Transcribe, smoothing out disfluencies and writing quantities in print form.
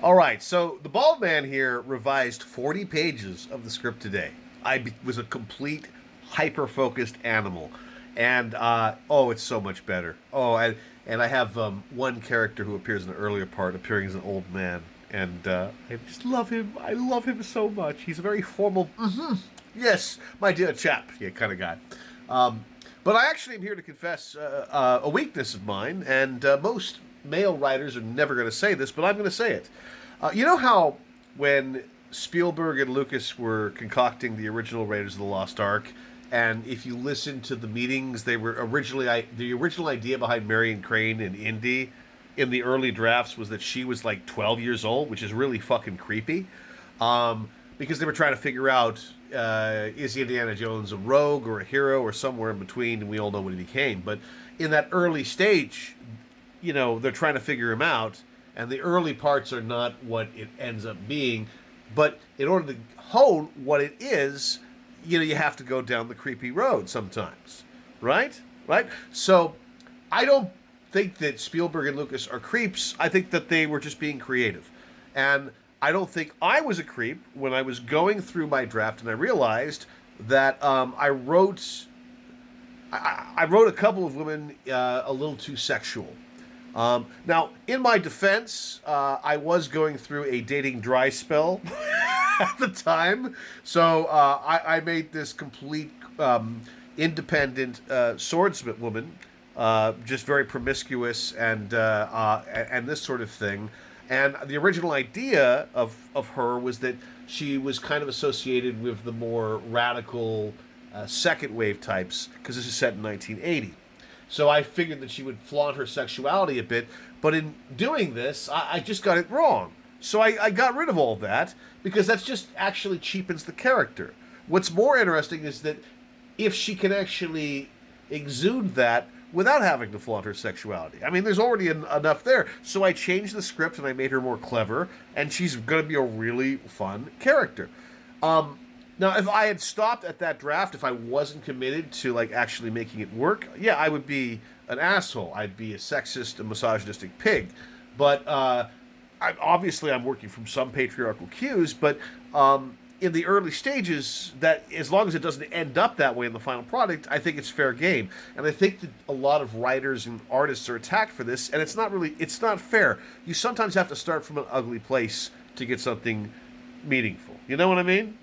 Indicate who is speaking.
Speaker 1: All right, so the bald man here revised 40 pages of the script today. Was a complete hyper focused animal, and oh, it's so much better. Oh, and I have one character who appears in the earlier part appearing as an old man, and I just love him. I love him so much. He's a very formal, yes, my dear chap, yeah, kind of guy. Um, but I actually am here to confess a weakness of mine, and most male writers are never going to say this, but I'm going to say it. You know how when Spielberg and Lucas were concocting the original Raiders of the Lost Ark, and if you listen to the meetings, they were originally the original idea behind Marion Crane and Indy in the early drafts was that she was like 12 years old, which is really fucking creepy. Because they were trying to figure out is Indiana Jones a rogue or a hero or somewhere in between, and we all know what he became. But in that early stage, they're trying to figure him out, and the early parts are not what it ends up being. But in order to hone what it is, you have to go down the creepy road sometimes, right? Right? So I don't think that Spielberg and Lucas are creeps. I think that they were just being creative. And I don't think I was a creep when I was going through my draft and I realized that I wrote a couple of women a little too sexual. Now, in my defense, I was going through a dating dry spell at the time, so I made this complete independent swordsman woman, just very promiscuous and this sort of thing. And the original idea of her was that she was kind of associated with the more radical second wave types because this is set in 1980. So I figured that she would flaunt her sexuality a bit, but in doing this, I just got it wrong. So I got rid of all that because that's just actually cheapens the character. What's more interesting is that if she can actually exude that without having to flaunt her sexuality. I mean, there's already enough there. So I changed the script and I made her more clever, and she's going to be a really fun character. Now, if I had stopped at that draft, if I wasn't committed to like actually making it work, yeah, I would be an asshole. I'd be a sexist and misogynistic pig. But obviously, I'm working from some patriarchal cues. But in the early stages, that as long as it doesn't end up that way in the final product, I think it's fair game. And I think that a lot of writers and artists are attacked for this, and it's not fair. You sometimes have to start from an ugly place to get something meaningful. You know what I mean?